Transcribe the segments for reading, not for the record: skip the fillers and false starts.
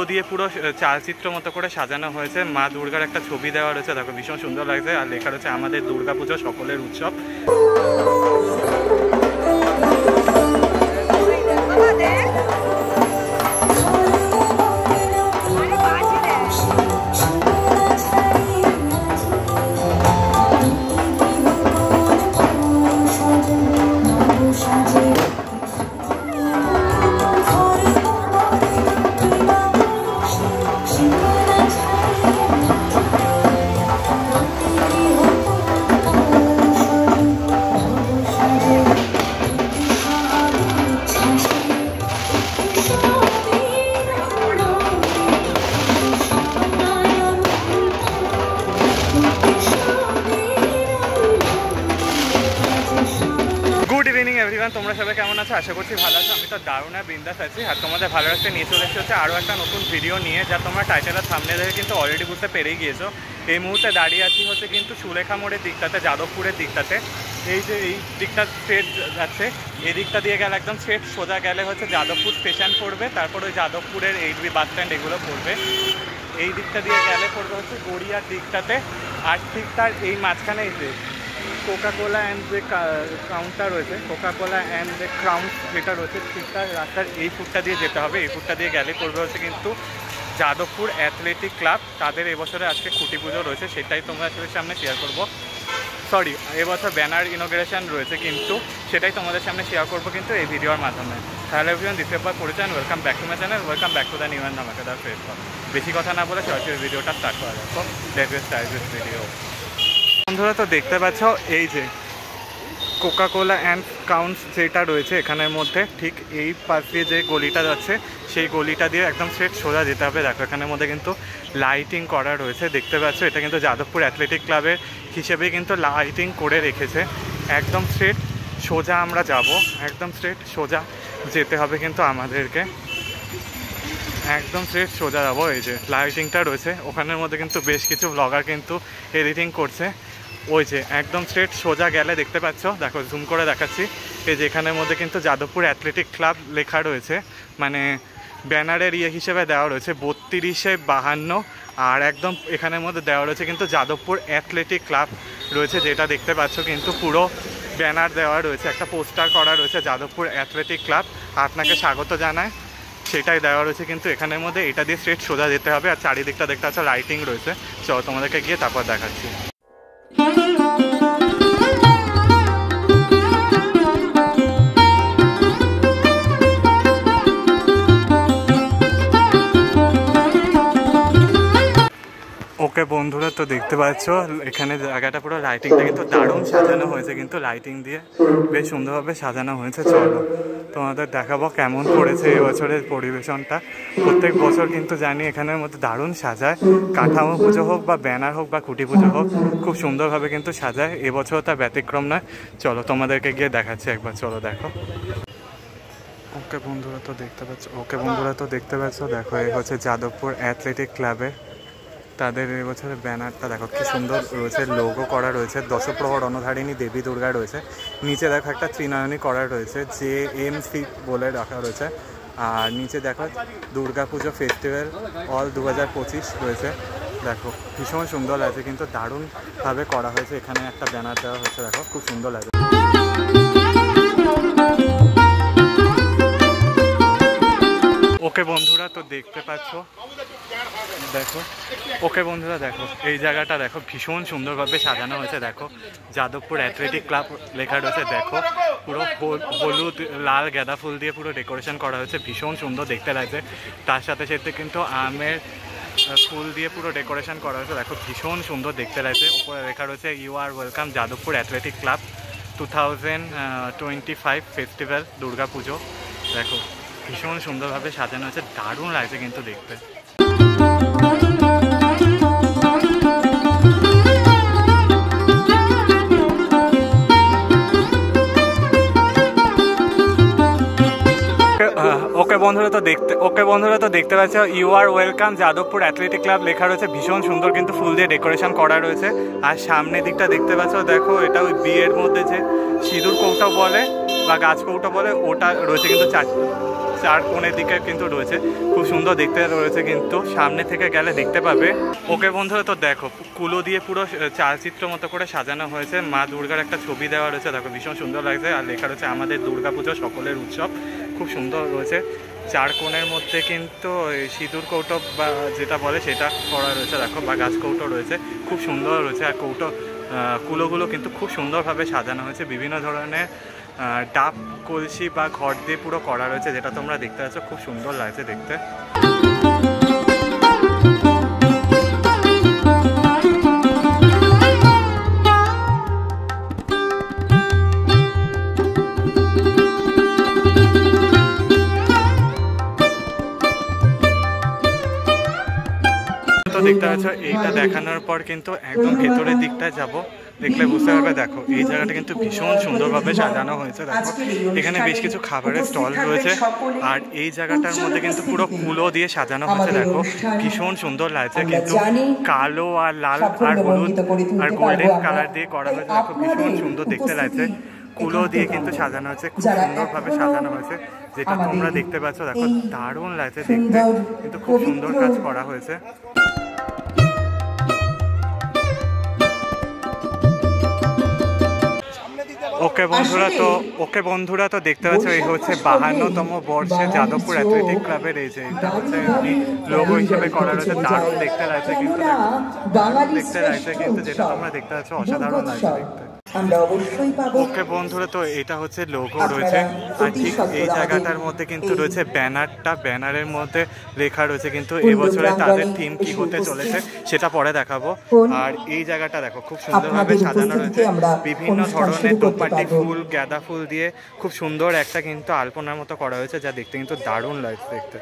দিয়ে পুরো চালচিত্র মতো করে সাজানো হয়েছে। মা দুর্গার একটা ছবি দেওয়া রয়েছে, দেখো ভীষণ সুন্দর লাগছে। আর লেখা রয়েছে আমাদের দুর্গাপুজো সকলের উৎসব। তোমরা সবাই কেমন আছো? আশা করছি ভালো আছো। আমি তো দারুণ আর বিন্দাস আছি। আর তোমাদের ভালো রাখতে নিয়ে চলে এসেছি হচ্ছে আরও একটা নতুন ভিডিও নিয়ে, যা তোমরা টাইটেলের সামনে দেখে কিন্তু অলরেডি বুঝতে পেরেই গিয়েছো। এই মুহূর্তে দাঁড়িয়ে আছি হচ্ছে কিন্তু সুলেখা মোড়ের দিকটাতে, যাদবপুরের দিকটাতে। এই যে এই দিকটা স্ট্রেট যাচ্ছে, এই দিকটা দিয়ে গেলে একদম স্ট্রেট সোজা গেলে হচ্ছে যাদবপুর স্টেশন পড়বে, তারপর ওই যাদবপুরের এইচবি বাস স্ট্যান্ড এগুলো পড়বে। এই দিকটা দিয়ে গেলে পড়বে হচ্ছে গড়িয়ার দিকটাতে। আর ঠিক তার এই মাঝখানে এই যে কোকাকোলা অ্যান্ড যে কাউন্টার রয়েছে, কোকাকোলা অ্যান্ড যে ক্রাউন্স যেটা রয়েছে, ঠিক তার রাস্তার এই ফুটটা দিয়ে যেতে হবে। এই ফুটটা দিয়ে গেলে পড়বে হচ্ছে কিন্তু যাদবপুর অ্যাথলেটিক ক্লাব। তাদের এবছরে আজকে খুঁটি পুজো রয়েছে, সেটাই তোমাদের সামনে শেয়ার করবো। সরি, এবছর ব্যানার ইনোগ্রেশন রয়েছে, কিন্তু সেটাই তোমাদের সামনে শেয়ার করবো কিন্তু এই ভিডিওর মাধ্যমে। তাহলে এভরিওয়ান, দিস এবার পরিচয়, welcome back to my channel, welcome back to the new and ধামাকাদার ফেসবুক। বেশি কথা না বলে সরাসরি ভিডিওটা স্টার্ট করা যাক। So let's start this video. বন্ধুরা তো দেখতে পাচ্ছ এই যে কোকাকোলা অ্যান্ড কাউন্স যেটা রয়েছে এখানের মধ্যে, ঠিক এই পাশ দিয়ে যে গলিটা যাচ্ছে সেই গলিটা দিয়ে একদম স্ট্রেট সোজা যেতে হবে। দেখো এখানের মধ্যে কিন্তু লাইটিং করা রয়েছে, দেখতে পাচ্ছ। এটা কিন্তু যাদবপুর অ্যাথলেটিক ক্লাবের হিসেবে কিন্তু লাইটিং করে রেখেছে। একদম স্ট্রেট সোজা আমরা যাব, একদম স্ট্রেট সোজা যেতে হবে কিন্তু আমাদেরকে, একদম স্ট্রেট সোজা যাবো। এই যে লাইটিংটা রয়েছে ওখানের মধ্যে কিন্তু বেশ কিছু ব্লগার কিন্তু এডিটিং করছে। ওই যে একদম স্ট্রেট সোজা গেলে দেখতে পাচ্ছ, দেখো জুম করে দেখাচ্ছি, এই যে এখানের মধ্যে কিন্তু যাদবপুর অ্যাথলেটিক ক্লাব লেখা রয়েছে, মানে ব্যানারের হিসেবে দেওয়া রয়েছে 3252। আর একদম এখানের মধ্যে দেওয়া রয়েছে কিন্তু যাদবপুর অ্যাথলেটিক ক্লাব রয়েছে, যেটা দেখতে পাচ্ছ কিন্তু পুরো ব্যানার দেওয়া রয়েছে, একটা পোস্টার করা রয়েছে যাদবপুর অ্যাথলেটিক ক্লাব আপনাকে স্বাগত জানায়, সেটাই দেওয়া রয়েছে কিন্তু এখানের মধ্যে। এটা দিয়ে স্ট্রেট সোজা যেতে হবে। আর চারিদিকটা দেখতে পাচ্ছ লাইটিং রয়েছে। চলো তোমাদেরকে গিয়ে তারপর দেখাচ্ছি। ওকে বন্ধুরা, তো দেখতে পাচ্ছ এখানে জায়গাটা পুরো লাইটিংটা কিন্তু দারুণ সাজানো হয়েছে, কিন্তু লাইটিং দিয়ে বেশ সুন্দরভাবে সাজানো হয়েছে। চলো তোমাদের দেখাবো কেমন করেছে এবছরের পরিবেশনটা। প্রত্যেক বছর কিন্তু জানি এখানের মধ্যে দারুণ সাজায়, কাঠামো পুজো হোক বা ব্যানার হোক বা খুঁটি পুজো হোক, খুব সুন্দরভাবে কিন্তু সাজায়। এবছর তার ব্যতিক্রম নয়। চলো তোমাদেরকে গিয়ে দেখাচ্ছি একবার, চলো দেখো। ওকে বন্ধুরা তো দেখতে পাচ্ছ, দেখো এই হচ্ছে যাদবপুর অ্যাথলেটিক ক্লাবের তাদের এবছরের ব্যানারটা দেখো কি সুন্দর রয়েছে, লোগো করা রয়েছে, দশপ্রহর অনধারিণী দেবী দুর্গা রয়েছে, নিচে দেখো একটা ত্রিনয়নী করা রয়েছে, JMC বলে রাখা রয়েছে। আর নিচে দেখো দুর্গাপুজো ফেস্টিভ্যাল অল 2025 রয়েছে। দেখো ভীষণ সুন্দর লাগছে, কিন্তু দারুণভাবে করা হয়েছে। এখানে একটা ব্যানার দেওয়া হয়েছে, দেখো খুব সুন্দর লাগে। ওকে বন্ধুরা তো দেখতে পাচ্ছ, দেখো ওকে বন্ধুরা দেখো এই জায়গাটা দেখো ভীষণ সুন্দরভাবে সাজানো হয়েছে। দেখো যাদবপুর অ্যাথলেটিক ক্লাব লেখা রয়েছে, দেখো পুরো হলুদ লাল গাঁদা ফুল দিয়ে পুরো ডেকোরেশন করা হয়েছে, ভীষণ সুন্দর দেখতে লাগছে। তার সাথে সাথে কিন্তু আমের ফুল দিয়ে পুরো ডেকোরেশন করা হয়েছে, দেখো ভীষণ সুন্দর দেখতে লাগছে। উপরে লেখা রয়েছে you are welcome Jadavpur athletic club 2025 festival Durga Puja. দেখো ভীষণ সুন্দরভাবে সাজানো হয়েছে, দারুণ লাগছে কিন্তু দেখতে। ওকে বন্ধুরা তো দেখতে পাচ্ছ you are welcome Jadavpur athletic club লেখা রয়েছে, ভীষণ সুন্দর কিন্তু ফুল দিয়ে ডেকোরেশন করা রয়েছে। আর সামনের দিকটা দেখতে পাচ্ছ, দেখো এটা ওই বিয়ের মধ্যে যে সিঁদুর কৌটা বলে বা গাছ কৌটা বলে ওটা রয়েছে কিন্তু চার কোণের দিকে কিন্তু রয়েছে, খুব সুন্দর দেখতে রয়েছে, কিন্তু সামনে থেকে গেলে দেখতে পাবে। ওকে বন্ধুরা, তো দেখো কুলো দিয়ে পুরো চালচিত্র মতো করে সাজানো হয়েছে, মা দুর্গার একটা ছবি দেওয়া রয়েছে, দেখো ভীষণ সুন্দর লাগছে। আর লেখা রয়েছে আমাদের দুর্গাপুজো সকলের উৎসব, খুব সুন্দর রয়েছে। চার কোণের মধ্যে কিন্তু সিঁদুর কৌটো বা যেটা বলে সেটা করা রয়েছে, দেখো বা গাছ কৌটো রয়েছে, খুব সুন্দর রয়েছে। আর কৌটো কুলোগুলো কিন্তু খুব সুন্দরভাবে সাজানো হয়েছে, বিভিন্ন ধরনের ডাব কলসি বা ঘর দিয়ে পুরো করা রয়েছে, যেটা তোমরা দেখতে পাচ্ছ, খুব সুন্দর লাগছে দেখতে। দেখতে পাচ্ছ, এইটা দেখানোর পর কিন্তু একদম ভেতরের দিকটায় যাব, দেখলে বুঝতে পারবে। দেখো এই জায়গাটা কিন্তু ভীষণ সুন্দরভাবে সাজানো হয়েছে, দেখো এখানে বেশ কিছু খাবারের স্টল রয়েছে। আর এই জায়গাটার মধ্যে কিন্তু পুরো কুলো দিয়ে সাজানো হয়েছে, দেখো ভীষণ সুন্দর লাগছে, কিন্তু কালো আর লাল আর হলুদ আর গোল্ডেন কালার দিয়ে করা হয়েছে, দেখো ভীষণ সুন্দর দেখতে লাগছে। কুলো দিয়ে কিন্তু সাজানো হয়েছে, খুব সুন্দরভাবে সাজানো হয়েছে, যেটা তোমরা দেখতে পাচ্ছ। দেখো দারুণ লাগছে দেখতে, কিন্তু খুব সুন্দর কাজ করা হয়েছে। ওকে বন্ধুরা, তো দেখতে পাচ্ছ এই হচ্ছে 52তম বর্ষে যাদবপুর অ্যাথলেটিক ক্লাবের এই যে এটা হচ্ছে লোগো হিসেবে করা রয়েছে, দারুণ দেখতে লাগছে, কিন্তু যেটা তোমরা দেখতে পাচ্ছ অসাধারণ লাগছে দেখতে। ওকে বন্ধুরা, তো এটা হচ্ছে লোগো রয়েছে। আর ঠিক এই জায়গাটার মধ্যে কিন্তু রয়েছে ব্যানারের মধ্যে লেখা রয়েছে কিন্তু এবছরে তাদের থিম কি হতে চলেছে সেটা পরে দেখাবো। আর এই জায়গাটা দেখো খুব সুন্দরভাবে সাজানো রয়েছে, বিভিন্ন ধরনের দোপাটি ফুল, গাঁদা ফুল দিয়ে খুব সুন্দর একটা কিন্তু আলপনার মতো করা হয়েছে, যা দেখতে কিন্তু দারুণ লাগছে দেখতে।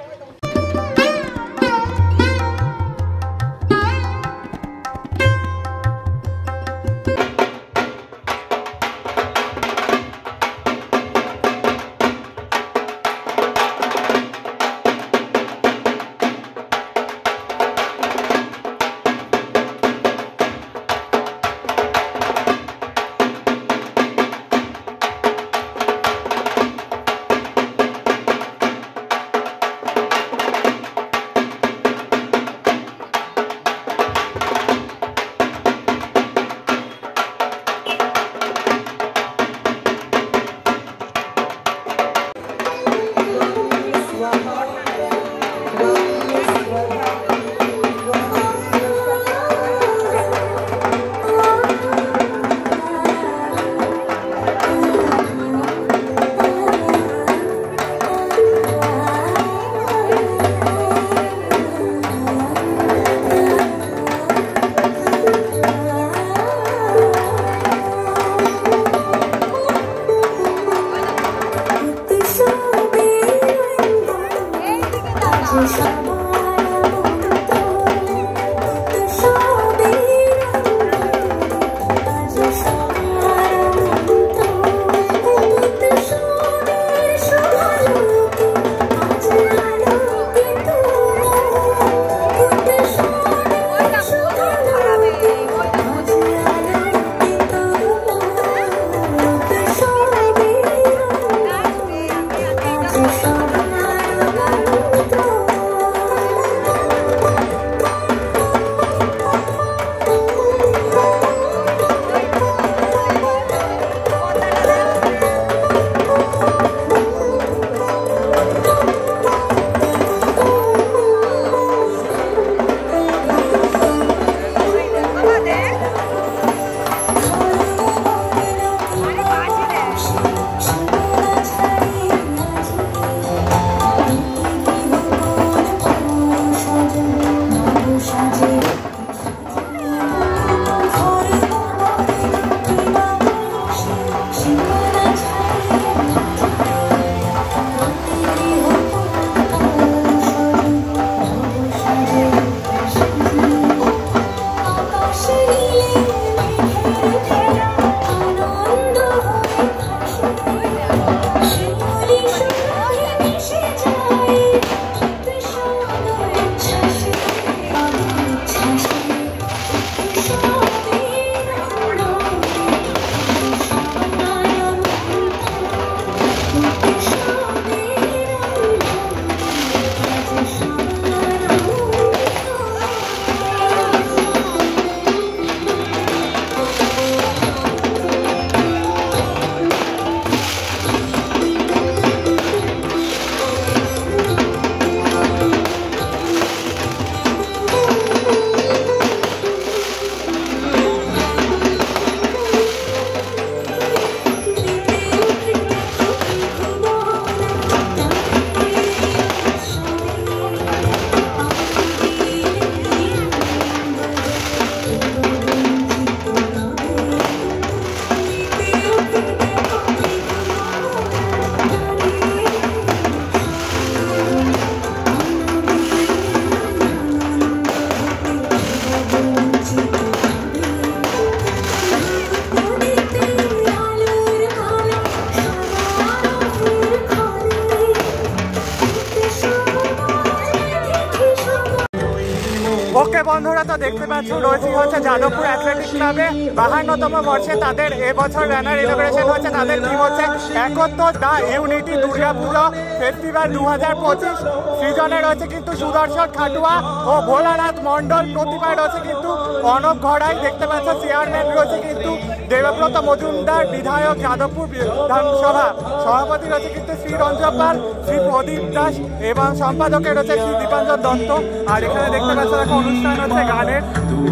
ওকে বন্ধুরা, তো দেখতে পাচ্ছ রয়েছে হচ্ছে যাদবপুর অ্যাথলেটিক ক্লাবে 52তম বর্ষে তাদের এবছর ব্যানার ইনোগ্রেশন হচ্ছে। তাদের টিম হচ্ছে একত্তর দা ইউনিটি দুর্গাপুজো ফেস্টিভ্যাল 2025। সৃজনে রয়েছে কিন্তু সুদর্শন খাটুয়া ও ভোলানাথ মণ্ডল। প্রতিভা রয়েছে কিন্তু অনব ঘড়াই। দেখতে পাচ্ছ চেয়ারম্যান রয়েছে কিন্তু দেবব্রত মজুমদার, বিধায়ক যাদবপুর বিধানসভা। সভাপতি রয়েছে কিন্তু শ্রী রঞ্জন পাল, শ্রী প্রদীপ দাস এবং সম্পাদকে রয়েছে শ্রী দীপাঞ্জন দত্ত। আর এখানে দেখতে পাচ্ছ দেখো অনুষ্ঠান হচ্ছে গানের,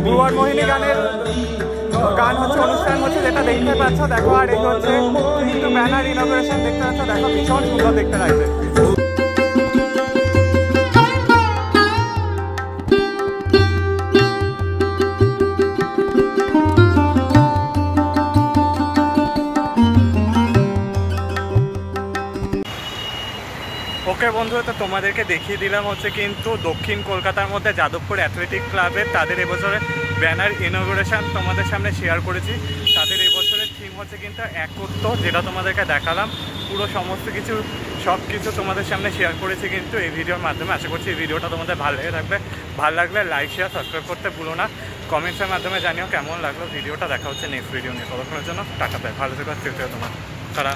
ভুবন মোহিনী গান হচ্ছে অনুষ্ঠান হচ্ছে, যেটা দেখতে পাচ্ছ দেখো। আর এই হচ্ছে কিন্তু ব্যানার ইনোগ্রেশন দেখতে পাচ্ছ দেখো, ভীষণ সুন্দর দেখতে লাগছে। ওকে বন্ধু, তো তোমাদেরকে দেখিয়ে দিলাম হচ্ছে কিন্তু দক্ষিণ কলকাতার মধ্যে যাদবপুর অ্যাথলেটিক ক্লাবের তাদের এবছরের ব্যানার ইনোগ্রেশন তোমাদের সামনে শেয়ার করেছি। তাদের এবছরের থিম হচ্ছে কিন্তু একত্র, যেটা তোমাদেরকে দেখালাম পুরো সমস্ত কিছু সব কিছু তোমাদের সামনে শেয়ার করেছি কিন্তু এই ভিডিওর মাধ্যমে। আশা করছি এই ভিডিওটা তোমাদের ভালো লেগে থাকবে। ভালো লাগলে লাইক শেয়ার সাবস্ক্রাইব করতে ভুলো না। কমেন্টসের মাধ্যমে জানিও কেমন লাগলো ভিডিওটা। দেখা হচ্ছে নেক্সট ভিডিও নিয়ে। ততক্ষণের জন্য টাটা, ভালো থেকো, তোমার তারা।